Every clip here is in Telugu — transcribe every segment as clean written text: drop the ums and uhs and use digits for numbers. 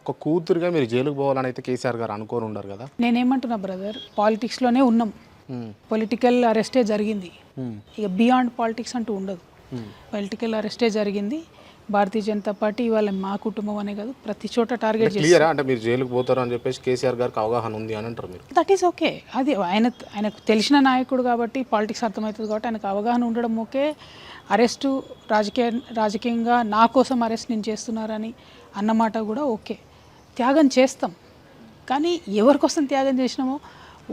ఒక కూతురుగా మీరు జైలుకు పోవాలని అయితే కేసీఆర్ గారు అనుకోని ఉండరు కదా. నేనేమంటున్నా బ్రదర్, పాలిటిక్స్లోనే ఉన్నాం, పొలిటికల్ అరెస్టే జరిగింది, ఇక బియాండ్ పాలిటిక్స్ అంటూ ఉండదు. పొలిటికల్ అరెస్టే జరిగింది. భారతీయ జనతా పార్టీ ఇవాళ మా కుటుంబం అనే కాదు ప్రతి చోట టార్గెట్ చేసి క్లియరా అంటే మీరు జైలుకు పోతారు అని చెప్పేసి కేసీఆర్ గారికి అవగాహన ఉంది అని అంటారు మీరు. That is okay. అది ఆయనకు తెలిసిన నాయకుడు కాబట్టి పాలిటిక్స్ అర్థమవుతుంది కాబట్టి ఆయనకు అవగాహన ఉండడం ఓకే. అరెస్టు రాజకీయంగా నా కోసం అరెస్ట్ నేను చేస్తున్నారని అన్నమాట కూడా ఓకే, త్యాగం చేస్తాం. కానీ ఎవరి కోసం త్యాగం చేసినామో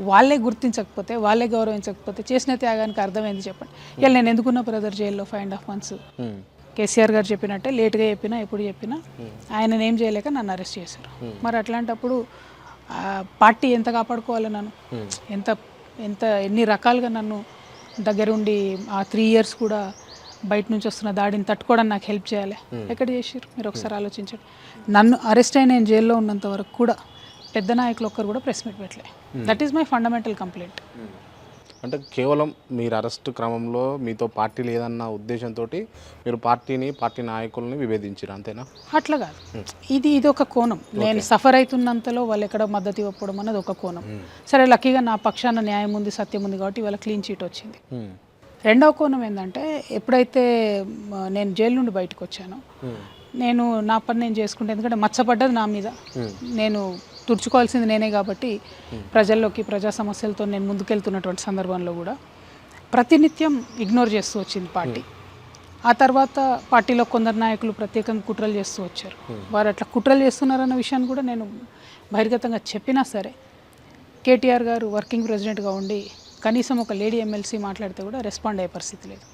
వాళ్ళే గుర్తించకపోతే, వాళ్ళే గౌరవించకపోతే చేసిన త్యాగానికి అర్థమైంది చెప్పండి. ఇలా నేను ఎందుకున్నా బ్రదర్ జైల్లో 5.5 months. కేసీఆర్ గారు చెప్పినట్టే లేట్గా చెప్పినా ఎప్పుడు చెప్పినా ఆయన ఏం చేయలేక నన్ను అరెస్ట్ చేశారు. మరి అట్లాంటప్పుడు పార్టీ ఎంత కాపాడుకోవాలి నన్ను, ఎన్ని రకాలుగా నన్ను దగ్గరుండి ఆ 3 years కూడా బయట నుంచి వస్తున్న దాడిని తట్టుకోవడానికి నాకు హెల్ప్ చేయాలి. ఎక్కడ చేసారు మీరు ఒకసారి ఆలోచించండి. నన్ను అరెస్ట్ అయిన నేను జైల్లో ఉన్నంత వరకు కూడా పెద్ద నాయకులు ఒక్కరు కూడా ప్రెస్ మీట్ పెట్టలే. That is my fundamental complaint. అంటే కేవలం మీరు అరెస్ట్ క్రమంలో మీతో పార్టీ లేదన్న ఉద్దేశంతో మీరు పార్టీ నాయకుల్ని విభేదించారు అంతేనా? అట్లా కాదు, ఇది ఒక కోణం. నేను సఫర్ అవుతున్నంతలో వాళ్ళు ఎక్కడ మద్దతు ఇవ్వకపోవడం అన్నది ఒక కోణం. సరే లక్కీగా నా పక్షాన న్యాయం ఉంది, సత్యం ఉంది కాబట్టి ఇవాళ క్లీన్ చీట్ వచ్చింది. రెండవ కోణం ఏంటంటే ఎప్పుడైతే నేను జైలు నుండి బయటకు వచ్చానో నేను నా పని నేను చేసుకుంటే, ఎందుకంటే మచ్చపడ్డది నా మీద, నేను తుడుచుకోవాల్సింది నేనే కాబట్టి ప్రజల్లోకి ప్రజా సమస్యలతో నేను ముందుకెళ్తున్నటువంటి సందర్భంలో కూడా ప్రతినిత్యం ఇగ్నోర్ చేస్తూ వచ్చింది పార్టీ. ఆ తర్వాత పార్టీలో కొందరు నాయకులు ప్రత్యేకంగా కుట్రలు చేస్తూ వచ్చారు. వారు అట్లా కుట్రలు చేస్తున్నారన్న విషయాన్ని కూడా నేను బహిర్గతంగా చెప్పినా సరే కేటీఆర్ గారు వర్కింగ్ ప్రెసిడెంట్గా ఉండి కనీసం ఒక లేడీ ఎమ్మెల్సీ మాట్లాడితే కూడా రెస్పాండ్ అయ్యే పరిస్థితి లేదు.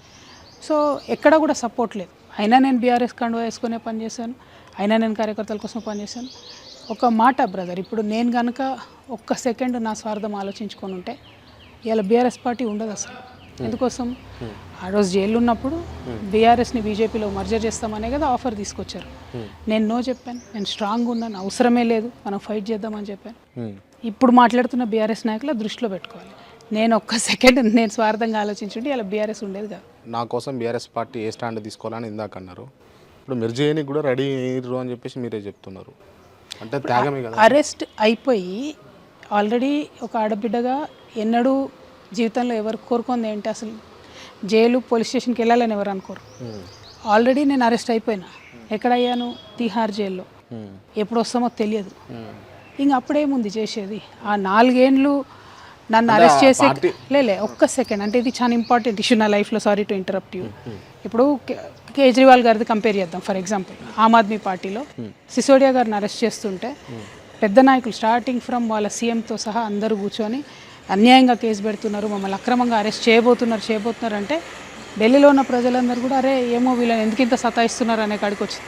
సో ఎక్కడ కూడా సపోర్ట్ లేదు. అయినా నేను బీఆర్ఎస్ కండువా వేసుకునే పనిచేశాను, అయినా నేను కార్యకర్తల కోసం పనిచేశాను. ఒక మాట బ్రదర్, ఇప్పుడు నేను కనుక ఒక్క సెకండ్ నా స్వార్థం ఆలోచించుకొని ఉంటే ఇలా బీఆర్ఎస్ పార్టీ ఉండదు అసలు. ఎందుకోసం ఆ రోజు జైలు ఉన్నప్పుడు బీఆర్ఎస్ని బీజేపీలో మర్జర్ చేస్తామనే కదా ఆఫర్ తీసుకొచ్చారు. నేను నో చెప్పాను, నేను స్ట్రాంగ్ ఉన్నాను, అవసరమే లేదు, మనం ఫైట్ చేద్దామని చెప్పాను. ఇప్పుడు మాట్లాడుతున్న బీఆర్ఎస్ నాయకుల దృష్టిలో పెట్టుకోవాలి. నేను ఒక్క సెకండ్ నేను స్వార్థంగా ఆలోచించుంటే ఇలా బీఆర్ఎస్ ఉండేది కాదు. నా కోసం బీఆర్ఎస్ పార్టీ ఏ స్టాండ్ తీసుకోవాలని ఇందాక అన్నారు. ఇప్పుడు మీరు చేయడానికి కూడా రెడీ అయ్యారు అని చెప్పేసి మీరే చెప్తున్నారు. అంటే త్యాగమే కదా. అరెస్ట్ అయిపోయి ఆల్రెడీ ఒక ఆడబిడ్డగా ఎన్నడూ జీవితంలో ఎవరు కోరుకుంది ఏంటి, అసలు జైలు పోలీస్ స్టేషన్కి వెళ్ళాలని ఎవరు అనుకోరు. ఆల్రెడీ నేను అరెస్ట్ అయిపోయినా. ఎక్కడయ్యాను? తిహార్ జైల్లో. ఎప్పుడు వస్తామో తెలియదు. ఇంక అప్పుడేముంది చేసేది? ఆ 4 ఏళ్ళు నన్ను అరెస్ట్ చేసే ఒక్క సెకండ్, అంటే ఇది చాలా ఇంపార్టెంట్ ఇష్యూ నా లైఫ్లో. Sorry to interrupt you. ఇప్పుడు కేజ్రీవాల్ గారిది కంపేర్ చేద్దాం. ఫర్ ఎగ్జాంపుల్ ఆమ్ ఆద్మీ పార్టీలో సిసోడియా గారిని అరెస్ట్ చేస్తుంటే పెద్ద నాయకులు స్టార్టింగ్ ఫ్రమ్ వాళ్ళ సీఎంతో సహా అందరూ కూర్చొని అన్యాయంగా కేసు పెడుతున్నారు, మమ్మల్ని అక్రమంగా అరెస్ట్ చేయబోతున్నారు అంటే ఢిల్లీలో ఉన్న ప్రజలందరూ కూడా అరే ఏమో వీళ్ళని ఎందుకు ఇంత సతాయిస్తున్నారు అనే కాడికి వచ్చింది.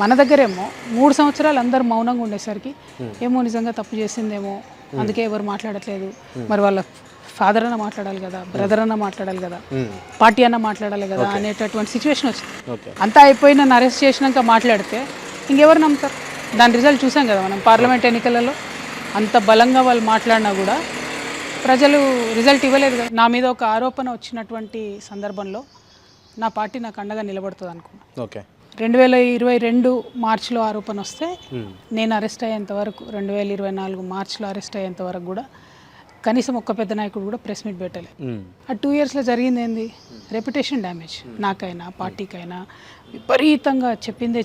మన దగ్గరేమో 3 సంవత్సరాలు అందరూ మౌనంగా ఉండేసరికి ఏమో నిజంగా తప్పు చేసిందేమో అందుకే ఎవరు మాట్లాడట్లేదు, మరి వాళ్ళ ఫాదర్ అన్న మాట్లాడాలి కదా, బ్రదర్ అన్న మాట్లాడాలి కదా, పార్టీ అన్న మాట్లాడాలి కదా అనేటటువంటి సిచ్యువేషన్ వచ్చింది. అంతా అయిపోయి నన్ను అరెస్ట్ చేసినాక మాట్లాడితే ఇంకెవరు నమ్ముతారు? దాని రిజల్ట్ చూసాం కదా మనం పార్లమెంట్ ఎన్నికలలో. అంత బలంగా వాళ్ళు మాట్లాడినా కూడా ప్రజలు రిజల్ట్ ఇవ్వలేదు కదా. నా మీద ఒక ఆరోపణ వచ్చినటువంటి సందర్భంలో నా పార్టీ నాకు అండగా నిలబడుతుంది అనుకున్నా. ఓకే, 2022 మార్చిలో ఆరోపణ వస్తే నేను అరెస్ట్ అయ్యేంత వరకు, 2024 మార్చిలో అరెస్ట్ అయ్యేంత వరకు కూడా కనీసం ఒక్క పెద్ద నాయకుడు కూడా ప్రెస్ మీట్ పెట్టలేదు. ఆ 2 yearsలో జరిగింది ఏంది? Reputation damage. నాకైనా పార్టీకైనా విపరీతంగా చెప్పిందే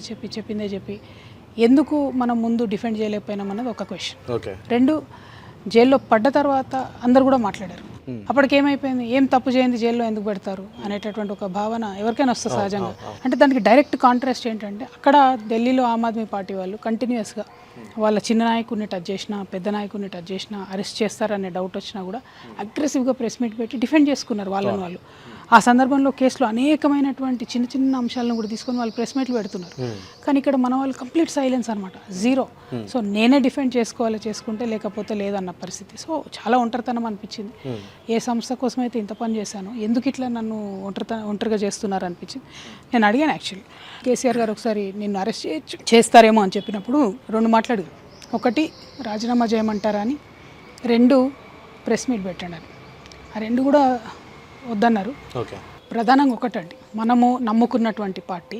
చెప్పి ఎందుకు మనం ముందు డిఫెండ్ చేయలేకపోయినాం అన్నది ఒక క్వశ్చన్. 2, జైల్లో పడ్డ తర్వాత అందరు కూడా మాట్లాడారు. అప్పటికేమైపోయింది? ఏం తప్పు చేయండి జైల్లో ఎందుకు పెడతారు అనేటటువంటి ఒక భావన ఎవరికైనా వస్తుంది సహజంగా. అంటే దానికి డైరెక్ట్ కాంట్రాస్ట్ ఏంటంటే అక్కడ ఢిల్లీలో ఆమ్ ఆద్మీ పార్టీ వాళ్ళు కంటిన్యూస్గా వాళ్ళ చిన్న నాయకుడిని టచ్ చేసినా, పెద్ద నాయకుడిని టచ్ చేసినా అరెస్ట్ చేస్తారనే డౌట్ వచ్చినా కూడా అగ్రెసివ్గా ప్రెస్ మీట్ పెట్టి డిఫెండ్ చేసుకున్నారు వాళ్ళని వాళ్ళు. ఆ సందర్భంలో కేసులో అనేకమైనటువంటి చిన్న అంశాలను కూడా తీసుకొని వాళ్ళు ప్రెస్ మీట్లు పెడుతున్నారు. కానీ ఇక్కడ మన వాళ్ళు కంప్లీట్ సైలెన్స్ అనమాట, 0. సో నేనే డిఫెండ్ చేసుకుంటే లేకపోతే లేదన్న పరిస్థితి. సో చాలా ఒంటరితనం అనిపించింది. ఏ సంస్థ కోసమైతే ఇంత పని చేశాను, ఎందుకు ఇట్లా నన్ను ఒంటరిగా చేస్తున్నారు అనిపించింది. నేను అడిగాను యాక్చువల్లీ కేసీఆర్ గారు ఒకసారి నిన్ను అరెస్ట్ చేస్తారేమో అని చెప్పినప్పుడు 2 మాట్లాడు. 1 రాజీనామా చేయమంటారా అని, 2 ప్రెస్ మీట్ పెట్టండి అని. ఆ 2 కూడా వద్దన్నారు. ప్రధానంగా ఒకటండి, మనము నమ్ముకున్నటువంటి పార్టీ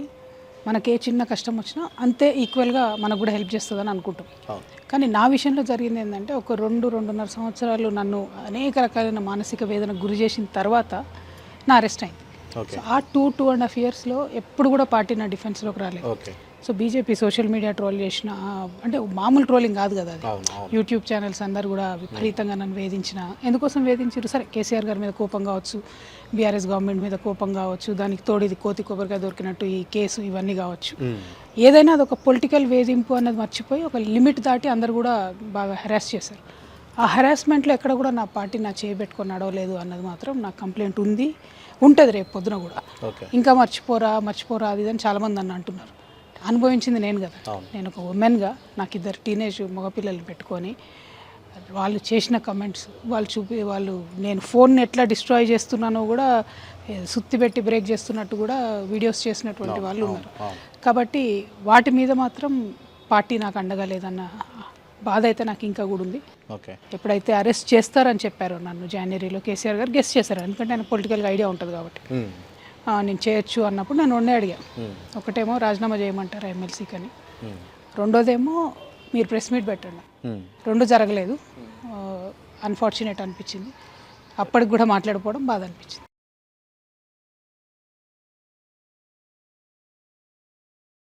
మనకి ఏ చిన్న కష్టం వచ్చినా అంతే ఈక్వల్గా మనకు కూడా హెల్ప్ చేస్తుందని అనుకుంటాం. అవును. కానీ నా విషయంలో జరిగింది ఏంటంటే ఒక 2-2.5 సంవత్సరాలు నన్ను అనేక రకాలైన మానసిక వేదనకు గురి చేసిన తర్వాత నా అరెస్ట్ అయింది. ఓకే. సో ఆ 2.5 ఇయర్స్లో ఎప్పుడు కూడా పార్టీ నా డిఫెన్స్లోకి రాలేదు. Okay. So BJP social media troll చేసిన, అంటే మామూలు ట్రోలింగ్ కాదు కదా అది. అవును. అవును. యూట్యూబ్ ఛానల్స్ అందరు కూడా విపరీతంగా నన్ను వేధించిన, ఎందుకోసం వేధించారు? సరే, కేసీఆర్ గారి మీద కోపం కావచ్చు, బీఆర్ఎస్ గవర్నమెంట్ మీద కోపం కావచ్చు, దానికి తోడు ఇది కోతి కొబ్బరికాయ దొరికినట్టు ఈ కేసు ఇవన్నీ కావచ్చు. ఏదైనా అది ఒక పొలిటికల్ వేధింపు అన్నది మర్చిపోయి ఒక లిమిట్ దాటి అందరు కూడా బాగా హెరాస్ చేశారు. ఆ హెరాస్మెంట్లో ఎక్కడ కూడా నా పార్టీ నా చేయబెట్టుకొని నడవలేదు అన్నది మాత్రం నాకు కంప్లైంట్ ఉంది, ఉంటుంది రేపు పొద్దున కూడా. ఓకే. ఇంకా మర్చిపోరా అది అని చాలామంది నన్ను అంటున్నారు. అనుభవించింది నేను కదా. నేను ఒక ఉమెన్గా నాకు 2 టీనేజ్ మగపిల్లలు పెట్టుకొని వాళ్ళు చేసిన కమెంట్స్, వాళ్ళు నేను ఫోన్ని ఎట్లా డిస్ట్రాయ్ చేస్తున్నానో కూడా సుత్తి పెట్టి బ్రేక్ చేస్తున్నట్టు కూడా వీడియోస్ చేసినటువంటి వాళ్ళు ఉన్నారు. కాబట్టి వాటి మీద మాత్రం పార్టీ నాకు అండగా లేదన్న బాధ అయితే నాకు ఇంకా కూడా ఉంది. ఓకే. ఎప్పుడైతే అరెస్ట్ చేస్తారని చెప్పారో నన్ను జనవరిలో కేసీఆర్ గారు గెస్ట్ చేశారు, ఎందుకంటే ఆయన పొలిటికల్గా ఐడియా ఉంటుంది కాబట్టి. నేను చేయొచ్చు అన్నప్పుడు నేను 2 అడిగా. ఒకటేమో రాజీనామా చేయమంటారా ఎమ్మెల్సీకి అని, రెండోదేమో మీరు ప్రెస్ మీట్ పెట్టండి. 2 జరగలేదు. అన్ఫార్చునేట్ అనిపించింది. అప్పటికి కూడా మాట్లాడుకోవడం బాధ అనిపించింది.